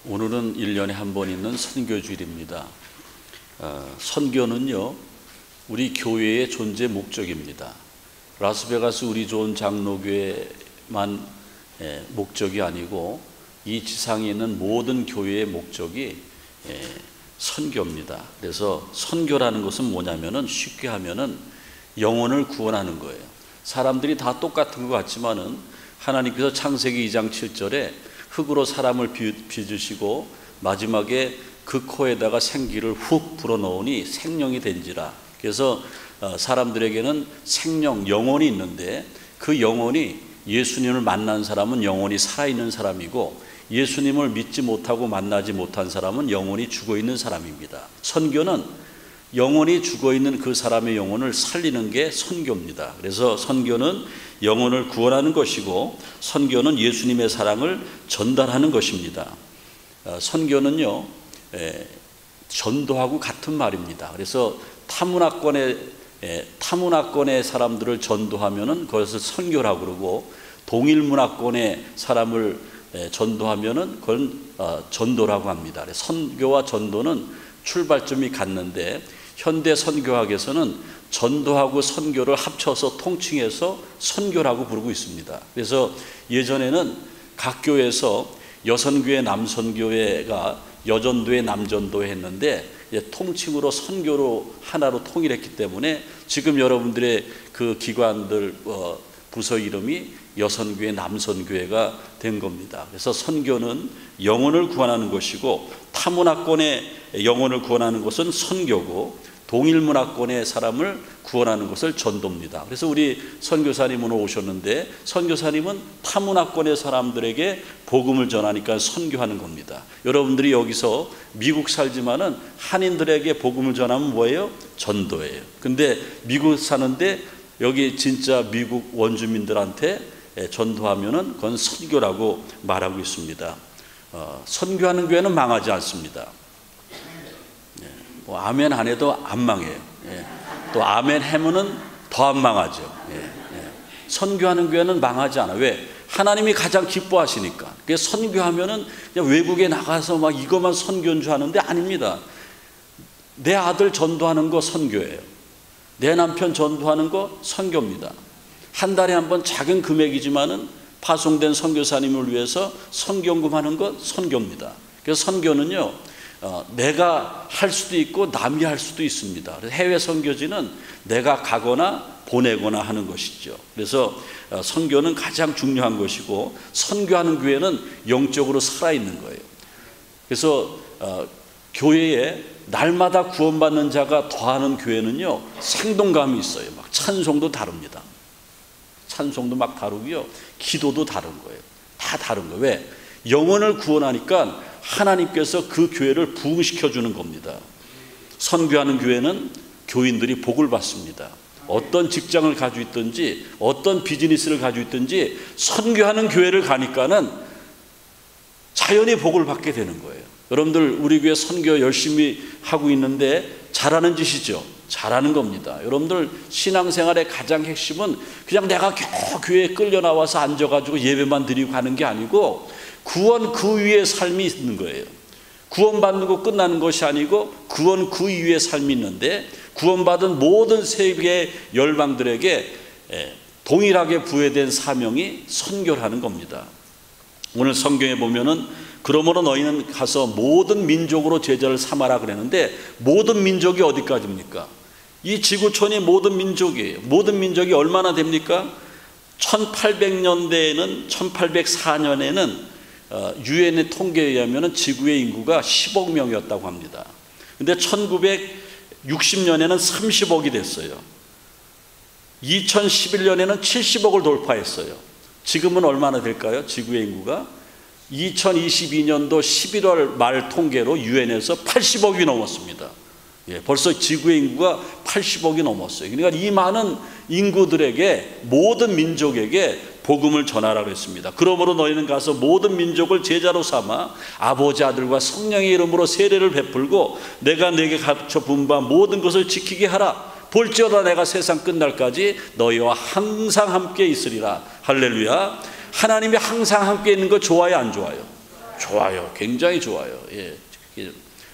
오늘은 1년에 한 번 있는 선교주일입니다. 선교는요, 우리 교회의 존재 목적입니다. 라스베가스 우리 좋은 장로교회만 목적이 아니고 이 지상에 있는 모든 교회의 목적이 선교입니다. 그래서 선교라는 것은 뭐냐면은 쉽게 하면은 영혼을 구원하는 거예요. 사람들이 다 똑같은 것 같지만은 하나님께서 창세기 2장 7절에 흙으로 사람을 빚으시고 마지막에 그 코에다가 생기를 훅 불어넣으니 생명이 된지라. 그래서 사람들에게는 생명, 영혼이 있는데 그 영혼이 예수님을 만난 사람은 영혼이 살아있는 사람이고 예수님을 믿지 못하고 만나지 못한 사람은 영혼이 죽어있는 사람입니다. 선교는 영혼이 죽어있는 그 사람의 영혼을 살리는 게 선교입니다. 그래서 선교는 영혼을 구원하는 것이고 선교는 예수님의 사랑을 전달하는 것입니다. 선교는요, 전도하고 같은 말입니다. 그래서 타문화권의 사람들을 전도하면은 그것을 선교라고 그러고 동일문화권의 사람을 전도하면은 그건 전도라고 합니다. 선교와 전도는 출발점이 같는데 현대 선교학에서는 전도하고 선교를 합쳐서 통칭해서 선교라고 부르고 있습니다. 그래서 예전에는 각 교회에서 여선교회, 남선교회가 여전도회, 남전도회 했는데 통칭으로 선교로 하나로 통일했기 때문에 지금 여러분들의 그 기관들 부서 이름이 여선교회, 남선교회가 된 겁니다. 그래서 선교는 영혼을 구원하는 것이고 타문화권의 영혼을 구원하는 것은 선교고 동일문화권의 사람을 구원하는 것을 전도입니다. 그래서 우리 선교사님 오늘 오셨는데 선교사님은 타문화권의 사람들에게 복음을 전하니까 선교하는 겁니다. 여러분들이 여기서 미국 살지만은 한인들에게 복음을 전하면 뭐예요? 전도예요. 근데 미국 사는데 여기 진짜 미국 원주민들한테 전도하면은 그건 선교라고 말하고 있습니다. 선교하는 교회는 망하지 않습니다. 뭐 아멘 안 해도 안 망해요. 또 아멘 하면은 더 안 망하죠. 선교하는 교회는 망하지 않아. 왜? 하나님이 가장 기뻐하시니까. 그래서 선교하면은 그냥 외국에 나가서 막 이것만 선교인 줄 아는데 아닙니다. 내 아들 전도하는 거 선교예요. 내 남편 전도하는 거 선교입니다. 한 달에 한 번 작은 금액이지만은 파송된 선교사님을 위해서 선교금하는 것 선교입니다. 그래서 선교는요, 내가 할 수도 있고 남이 할 수도 있습니다. 해외 선교지는 내가 가거나 보내거나 하는 것이죠. 그래서 선교는 가장 중요한 것이고 선교하는 교회는 영적으로 살아있는 거예요. 그래서 교회에 날마다 구원받는 자가 더하는 교회는요, 생동감이 있어요. 막 찬송도 다릅니다. 찬송도 막 다르고요, 기도도 다른 거예요. 다 다른 거예요. 왜? 영혼을 구원하니까 하나님께서 그 교회를 부흥시켜 주는 겁니다. 선교하는 교회는 교인들이 복을 받습니다. 어떤 직장을 가지고 있든지 어떤 비즈니스를 가지고 있든지 선교하는 교회를 가니까는 자연히 복을 받게 되는 거예요. 여러분들 우리 교회 선교 열심히 하고 있는데 잘하는 짓이죠. 잘하는 겁니다. 여러분들 신앙생활의 가장 핵심은 그냥 내가 겨우 교회에 끌려 나와서 앉아가지고 예배만 드리고 가는 게 아니고 구원 그 위에 삶이 있는 거예요. 구원받는 거 끝나는 것이 아니고 구원 그 위에 삶이 있는데 구원받은 모든 세계 열방들에게 동일하게 부여된 사명이 선교라는 겁니다. 오늘 성경에 보면은 그러므로 너희는 가서 모든 민족으로 제자를 삼아라 그랬는데 모든 민족이 어디까지입니까? 이 지구촌이 모든 민족이에요. 모든 민족이 얼마나 됩니까? 1800년대에는 1804년에는 유엔의 통계에 의하면 지구의 인구가 10억 명이었다고 합니다. 근데 1960년에는 30억이 됐어요. 2011년에는 70억을 돌파했어요. 지금은 얼마나 될까요? 지구의 인구가 2022년도 11월 말 통계로 유엔에서 80억이 넘었습니다. 벌써 지구의 인구가 80억이 넘었어요. 그러니까 이 많은 인구들에게 모든 민족에게 복음을 전하라고 했습니다. 그러므로 너희는 가서 모든 민족을 제자로 삼아 아버지 아들과 성령의 이름으로 세례를 베풀고 내가 네게 가르쳐 분 바 모든 것을 지키게 하라. 볼지어다 내가 세상 끝날까지 너희와 항상 함께 있으리라. 할렐루야. 하나님이 항상 함께 있는 거 좋아요, 안 좋아요? 좋아요. 굉장히 좋아요. 예.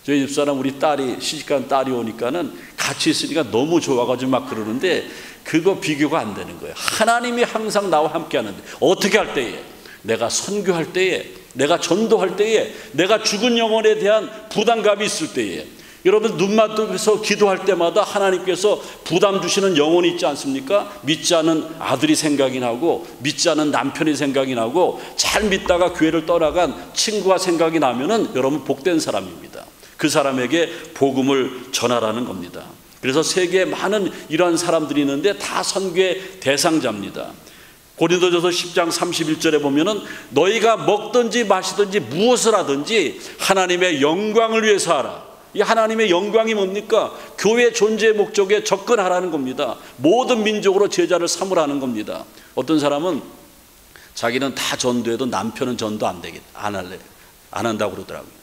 저희 집사람 우리 딸이 시집간 딸이 오니까는 같이 있으니까 너무 좋아가지고 막 그러는데 그거 비교가 안 되는 거예요. 하나님이 항상 나와 함께 하는데 어떻게 할 때에, 내가 선교할 때에, 내가 전도할 때에, 내가 죽은 영혼에 대한 부담감이 있을 때에, 여러분 눈만 뜨고서 기도할 때마다 하나님께서 부담 주시는 영혼이 있지 않습니까? 믿지 않은 아들이 생각이 나고, 믿지 않은 남편이 생각이 나고, 잘 믿다가 교회를 떠나간 친구가 생각이 나면은 여러분 복된 사람입니다. 그 사람에게 복음을 전하라는 겁니다. 그래서 세계에 많은 이러한 사람들이 있는데 다 선교의 대상자입니다. 고린도전서 10장 31절에 보면은 너희가 먹든지 마시든지 무엇을 하든지 하나님의 영광을 위해서 하라. 이 하나님의 영광이 뭡니까? 교회 존재의 목적에 접근하라는 겁니다. 모든 민족으로 제자를 삼으라는 겁니다. 어떤 사람은 자기는 다 전도해도 남편은 전도 안 할래, 안 한다고 그러더라고요.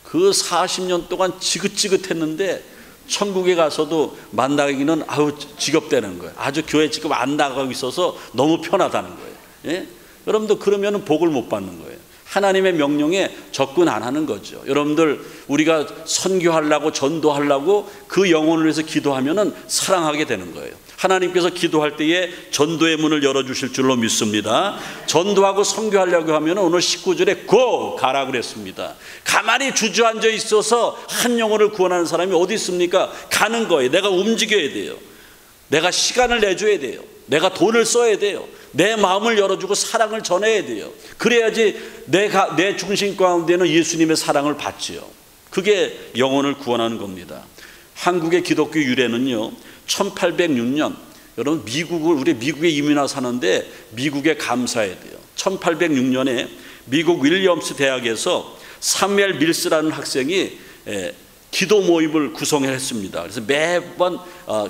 그 40년 동안 지긋지긋했는데 천국에 가서도 만나기는 아우 지겹다는 거예요. 아주 교회 지금 안 나가고 있어서 너무 편하다는 거예요. 예? 여러분도 그러면 복을 못 받는 거예요. 하나님의 명령에 접근 안 하는 거죠. 여러분들 우리가 선교하려고 전도하려고 그 영혼을 위해서 기도하면은 사랑하게 되는 거예요. 하나님께서 기도할 때에 전도의 문을 열어주실 줄로 믿습니다. 전도하고 선교하려고 하면 오늘 19절에 고! 가라 그랬습니다. 가만히 주저앉아 있어서 한 영혼을 구원하는 사람이 어디 있습니까? 가는 거예요. 내가 움직여야 돼요. 내가 시간을 내줘야 돼요. 내가 돈을 써야 돼요. 내 마음을 열어주고 사랑을 전해야 돼요. 그래야지 내 중심 가운데는 예수님의 사랑을 받지요. 그게 영혼을 구원하는 겁니다. 한국의 기독교 유래는요, 1806년, 여러분 우리 미국에 이민 와 사는데 미국에 감사해야 돼요. 1806년에 미국 윌리엄스 대학에서 사무엘 밀스라는 학생이 기도 모임을 구성했습니다. 그래서 매번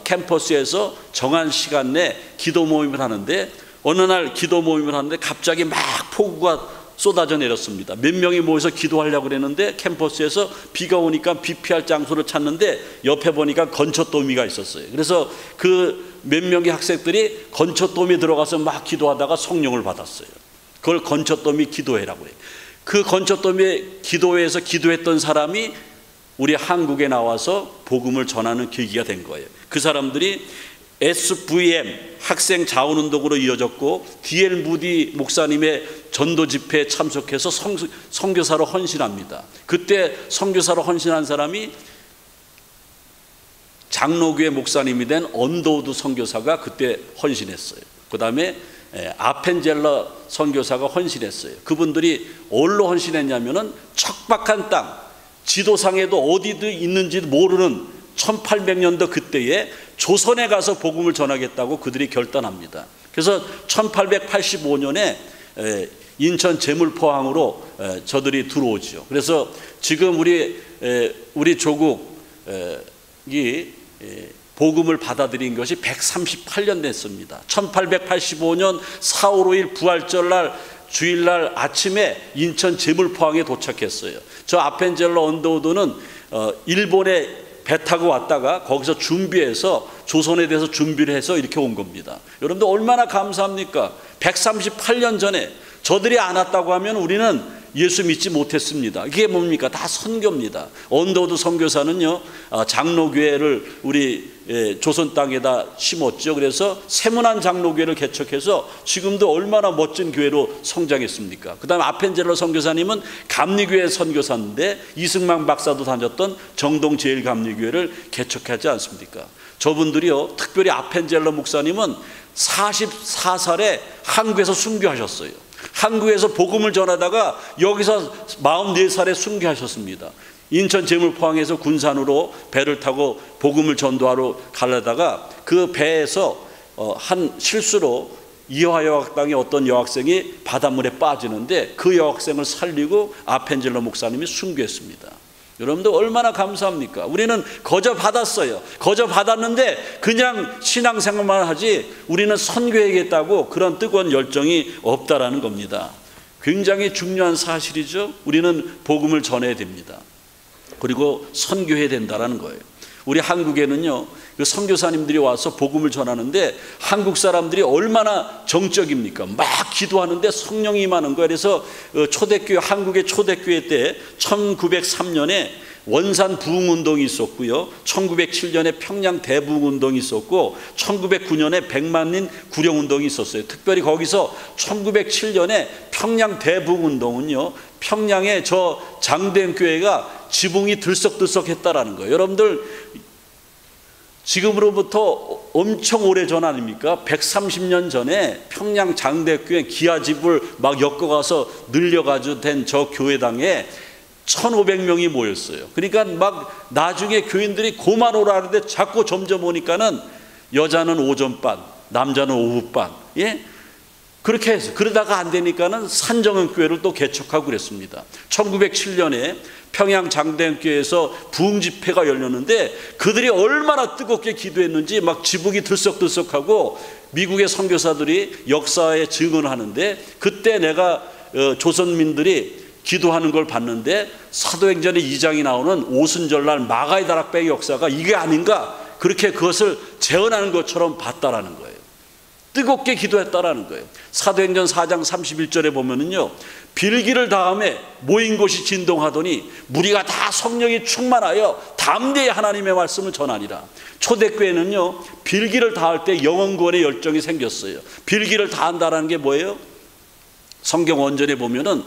캠퍼스에서 정한 시간 내 기도 모임을 하는데, 어느 날 기도 모임을 하는데 갑자기 막 폭우가 쏟아져 내렸습니다. 몇 명이 모여서 기도하려고 그랬는데 캠퍼스에서 비가 오니까 비 피할 장소를 찾는데 옆에 보니까 건초더미가 있었어요. 그래서 그 몇 명의 학생들이 건초더미에 들어가서 막 기도하다가 성령을 받았어요. 그걸 건초더미 기도회라고 해요. 그 건초더미 기도회에서 기도했던 사람이 우리 한국에 나와서 복음을 전하는 계기가 된 거예요. 그 사람들이 SVM 학생 자원운동으로 이어졌고, D.L. 무디 목사님의 전도 집회에 참석해서 선교사로 헌신합니다. 그때 선교사로 헌신한 사람이 장로교회 목사님이 된 언더우드 선교사가 그때 헌신했어요. 그 다음에 아펜젤러 선교사가 헌신했어요. 그분들이 어디로 헌신했냐면은 척박한 땅, 지도상에도 어디도 있는지 모르는 1800년도 그때에 조선에 가서 복음을 전하겠다고 그들이 결단합니다. 그래서 1885년에 인천 제물포항으로 저들이 들어오죠. 그래서 지금 우리 조국이 복음을 받아들인 것이 138년 됐습니다. 1885년 4월 5일 부활절날 주일날 아침에 인천 제물포항에 도착했어요. 저 아펜젤러 언더우드는 일본에 배 타고 왔다가 거기서 준비해서 조선에 대해서 준비를 해서 이렇게 온 겁니다. 여러분들 얼마나 감사합니까? 138년 전에 저들이 안 왔다고 하면 우리는 예수 믿지 못했습니다. 이게 뭡니까? 다 선교입니다. 언더우드 선교사는요, 장로교회를 우리 조선 땅에다 심었죠. 그래서 세문안 장로교회를 개척해서 지금도 얼마나 멋진 교회로 성장했습니까? 그 다음에 아펜젤러 선교사님은 감리교회 선교사인데 이승만 박사도 다녔던 정동제일감리교회를 개척하지 않습니까? 저분들이요, 특별히 아펜젤러 목사님은 44살에 한국에서 순교하셨어요. 한국에서 복음을 전하다가 여기서 44살에 순교하셨습니다. 인천 제물포항에서 군산으로 배를 타고 복음을 전도하러 가려다가 그 배에서 한 실수로 이화 여학당의 어떤 여학생이 바닷물에 빠지는데 그 여학생을 살리고 아펜젤러 목사님이 순교했습니다. 여러분들 얼마나 감사합니까? 우리는 거저 받았어요. 거저 받았는데 그냥 신앙생활만 하지 우리는 선교해야겠다고 그런 뜨거운 열정이 없다라는 겁니다. 굉장히 중요한 사실이죠. 우리는 복음을 전해야 됩니다. 그리고 선교해야 된다라는 거예요. 우리 한국에는요, 그 선교사님들이 와서 복음을 전하는데 한국 사람들이 얼마나 정적입니까? 막 기도하는데 성령이 임하는 거예요. 그래서 초대교회, 한국의 초대교회 때 1903년에 원산 부흥운동이 있었고요, 1907년에 평양 대부흥운동이 있었고 1909년에 백만인 구령운동이 있었어요. 특별히 거기서 1907년에 평양 대부흥운동은요, 평양에 저 장대교회가 지붕이 들썩들썩했다라는 거예요. 여러분들, 지금으로부터 엄청 오래전 아닙니까? 130년 전에 평양 장대교회 기아집을 막 엮어가서 늘려가지고 된 저 교회당에 1,500명이 모였어요. 그러니까 막 나중에 교인들이 고만오라 하는데 자꾸 점점 오니까는 여자는 오전반, 남자는 오후반, 예? 그렇게 해서 그러다가 안 되니까는 산정은교회를 또 개척하고 그랬습니다. 1907년에 평양 장대교회에서 부흥 집회가 열렸는데 그들이 얼마나 뜨겁게 기도했는지 막 지붕이 들썩들썩하고 미국의 선교사들이 역사에 증언하는데, 그때 내가 조선민들이 기도하는 걸 봤는데 사도행전의 2장이 나오는 오순절날 마가의 다락방의 역사가 이게 아닌가, 그렇게 그것을 재현하는 것처럼 봤다라는 거예요. 뜨겁게 기도했다라는 거예요. 사도행전 4장 31절에 보면은요, 빌기를 다음에 모인 곳이 진동하더니 무리가 다 성령이 충만하여 담대히 하나님의 말씀을 전하니라. 초대교회는요, 빌기를 다할 때 영혼구원의 열정이 생겼어요. 빌기를 다한다라는 게 뭐예요? 성경 원전에 보면은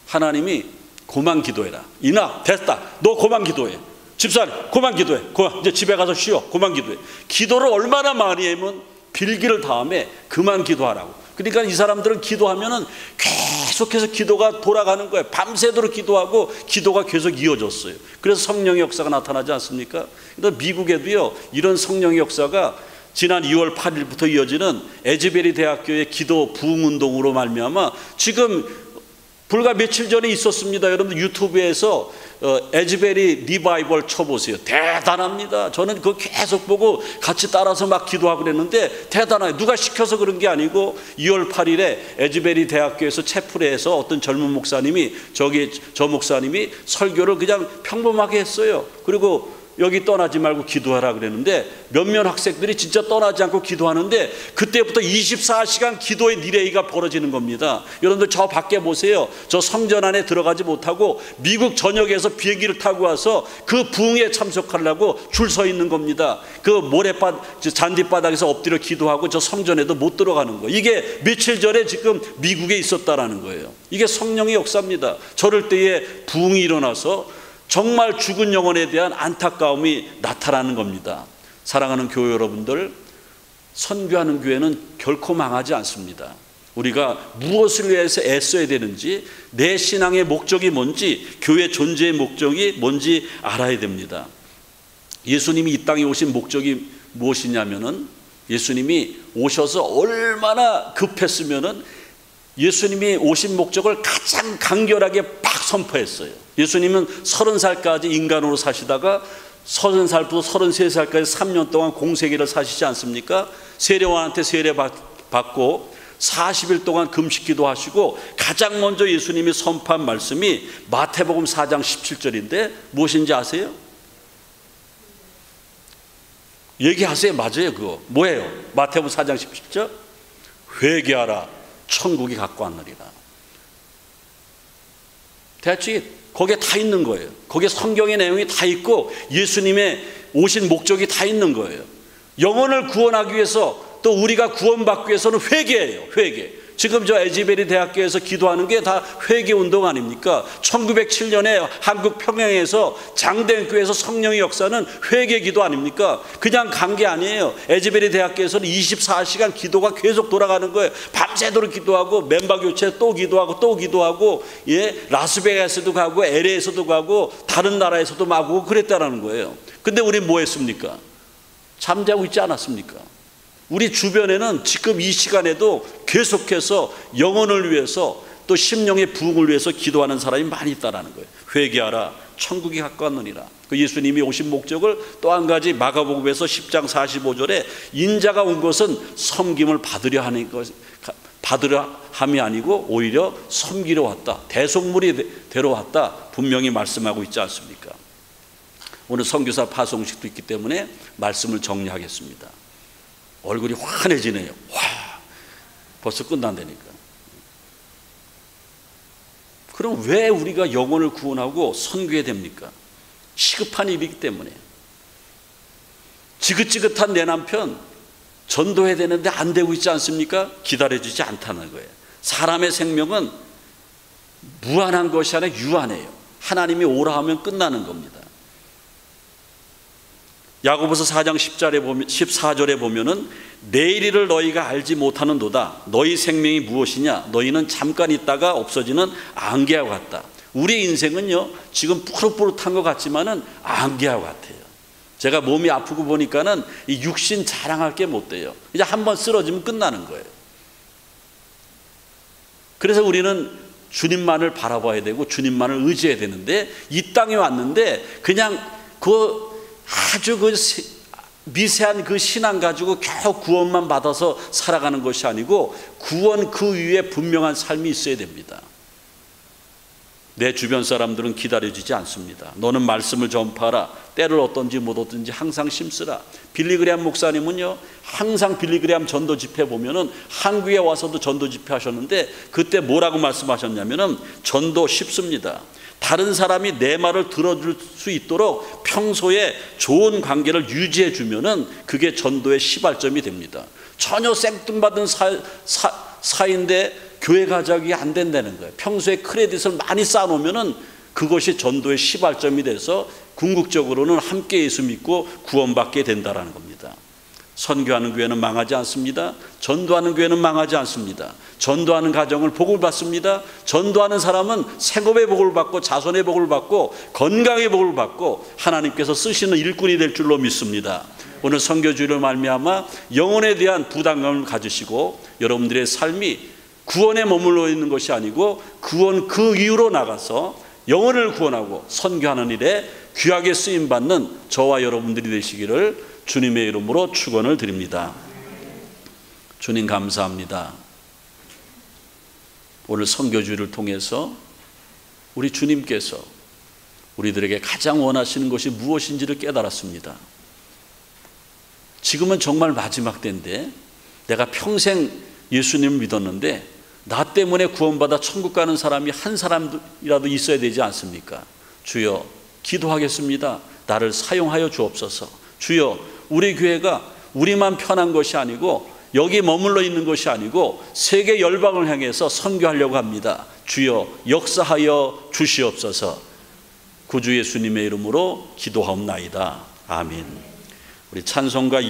하나님이 그만 기도해라. 이나 됐다. 너 그만 기도해. 집사님 그만 기도해. 이제 집에 가서 쉬어. 그만 기도해. 기도를 얼마나 많이 하면 빌기를 다음에 그만 기도하라고. 그러니까 이 사람들은 기도하면은 계속해서 기도가 돌아가는 거예요. 밤새도록 기도하고 기도가 계속 이어졌어요. 그래서 성령의 역사가 나타나지 않습니까? 미국에도요, 이런 성령의 역사가 지난 2월 8일부터 이어지는 에즈베리 대학교의 기도 부흥운동으로 말미암아 지금 불과 며칠 전에 있었습니다. 여러분 유튜브에서 에즈베리 리바이벌 쳐보세요. 대단합니다. 저는 그거 계속 보고 같이 따라서 막 기도하고 그랬는데 대단해요. 누가 시켜서 그런 게 아니고 2월 8일에 에즈베리 대학교에서 채플에서 어떤 젊은 목사님이 저 목사님이 설교를 그냥 평범하게 했어요. 그리고 여기 떠나지 말고 기도하라 그랬는데 몇몇 학생들이 진짜 떠나지 않고 기도하는데 그때부터 24시간 기도의 리레이가 벌어지는 겁니다. 여러분들 저 밖에 보세요. 저 성전 안에 들어가지 못하고 미국 전역에서 비행기를 타고 와서 그 부흥에 참석하려고 줄 서 있는 겁니다. 그 잔디바닥에서 엎드려 기도하고 저 성전에도 못 들어가는 거예요. 이게 며칠 전에 지금 미국에 있었다라는 거예요. 이게 성령의 역사입니다. 저럴 때에 부흥이 일어나서 정말 죽은 영혼에 대한 안타까움이 나타나는 겁니다. 사랑하는 교회 여러분들, 선교하는 교회는 결코 망하지 않습니다. 우리가 무엇을 위해서 애써야 되는지, 내 신앙의 목적이 뭔지, 교회 존재의 목적이 뭔지 알아야 됩니다. 예수님이 이 땅에 오신 목적이 무엇이냐면은, 예수님이 오셔서 얼마나 급했으면은 예수님이 오신 목적을 가장 간결하게 팍 선포했어요. 예수님은 30살까지 인간으로 사시다가 30살부터 33살까지 3년 동안 공생애를 사시지 않습니까? 세례요한한테 세례 받고 40일 동안 금식기도 하시고 가장 먼저 예수님이 선포한 말씀이 마태복음 4장 17절인데 무엇인지 아세요? 얘기하세요. 맞아요. 그거 뭐예요? 마태복음 4장 17절? 회개하라, 천국이 갖고 왔느니라. 대충 거기에 다 있는 거예요. 거기에 성경의 내용이 다 있고 예수님의 오신 목적이 다 있는 거예요. 영혼을 구원하기 위해서, 또 우리가 구원받기 위해서는 회개예요. 회개. 지금 저 에즈베리 대학교에서 기도하는 게 다 회개운동 아닙니까? 1907년에 한국 평양에서 장대교회에서 성령의 역사는 회개기도 아닙니까? 그냥 간 게 아니에요. 에즈베리 대학교에서는 24시간 기도가 계속 돌아가는 거예요. 밤새도록 기도하고 멤버 교체 또 기도하고 또 기도하고, 예, 라스베가스도 가고 LA에서도 가고 다른 나라에서도 가고 그랬다라는 거예요. 근데 우리 뭐 했습니까? 잠자고 있지 않았습니까? 우리 주변에는 지금 이 시간에도 계속해서 영혼을 위해서 또 심령의 부흥을 위해서 기도하는 사람이 많이 있다는 거예요. 회개하라, 천국이 가까웠느니라. 그 예수님이 오신 목적을 또 한 가지 마가복음에서 10장 45절에 인자가 온 것은 섬김을 받으려 하는 것, 받으려 함이 아니고 오히려 섬기러 왔다, 대속물이 데려왔다 분명히 말씀하고 있지 않습니까? 오늘 선교사 파송식도 있기 때문에 말씀을 정리하겠습니다. 얼굴이 환해지네요. 와, 벌써 끝난다니까. 그럼 왜 우리가 영혼을 구원하고 선교해야 됩니까? 시급한 일이기 때문에. 지긋지긋한 내 남편 전도해야 되는데 안 되고 있지 않습니까? 기다려주지 않다는 거예요. 사람의 생명은 무한한 것이 아니라 유한해요. 하나님이 오라 하면 끝나는 겁니다. 야고보서 4장 14절에 보면은 내일 일을 너희가 알지 못하는도다. 너희 생명이 무엇이냐? 너희는 잠깐 있다가 없어지는 안개와 같다. 우리 인생은요, 지금 푸릇푸릇한 것 같지만은 안개와 같아요. 제가 몸이 아프고 보니까는 이 육신 자랑할 게 못 돼요. 이제 한번 쓰러지면 끝나는 거예요. 그래서 우리는 주님만을 바라봐야 되고 주님만을 의지해야 되는데, 이 땅에 왔는데 그냥 아주 미세한 그 신앙 가지고 겨우 구원만 받아서 살아가는 것이 아니고, 구원 그 위에 분명한 삶이 있어야 됩니다. 내 주변 사람들은 기다려주지 않습니다. 너는 말씀을 전파하라. 때를 얻든지 못 얻든지 항상 심쓰라. 빌리그레암 목사님은요, 항상 빌리그레암 전도 집회 보면은 한국에 와서도 전도 집회 하셨는데, 그때 뭐라고 말씀하셨냐면은, 전도 쉽습니다. 다른 사람이 내 말을 들어줄 수 있도록 평소에 좋은 관계를 유지해 주면은 그게 전도의 시발점이 됩니다. 전혀 생뚱받은 사이인데 교회 가자기 안 된다는 거예요. 평소에 크레딧을 많이 쌓아놓으면은 그것이 전도의 시발점이 돼서 궁극적으로는 함께 예수 믿고 구원받게 된다는 겁니다. 선교하는 교회는 망하지 않습니다. 전도하는 교회는 망하지 않습니다. 전도하는 가정을 복을 받습니다. 전도하는 사람은 생업의 복을 받고 자손의 복을 받고 건강의 복을 받고 하나님께서 쓰시는 일꾼이 될 줄로 믿습니다. 오늘 선교주의를 말미암아 영혼에 대한 부담감을 가지시고, 여러분들의 삶이 구원에 머물러 있는 것이 아니고 구원 그 이후로 나가서 영혼을 구원하고 선교하는 일에 귀하게 쓰임받는 저와 여러분들이 되시기를 주님의 이름으로 축원을 드립니다. 주님 감사합니다. 오늘 선교주의를 통해서 우리 주님께서 우리들에게 가장 원하시는 것이 무엇인지를 깨달았습니다. 지금은 정말 마지막 때인데, 내가 평생 예수님을 믿었는데 나 때문에 구원받아 천국 가는 사람이 한 사람이라도 있어야 되지 않습니까? 주여, 기도하겠습니다. 나를 사용하여 주옵소서. 주여, 우리 교회가 우리만 편한 것이 아니고 여기 머물러 있는 것이 아니고 세계 열방을 향해서 선교하려고 합니다. 주여, 역사하여 주시옵소서. 구주 예수님의 이름으로 기도하옵나이다. 아멘. 우리 찬송가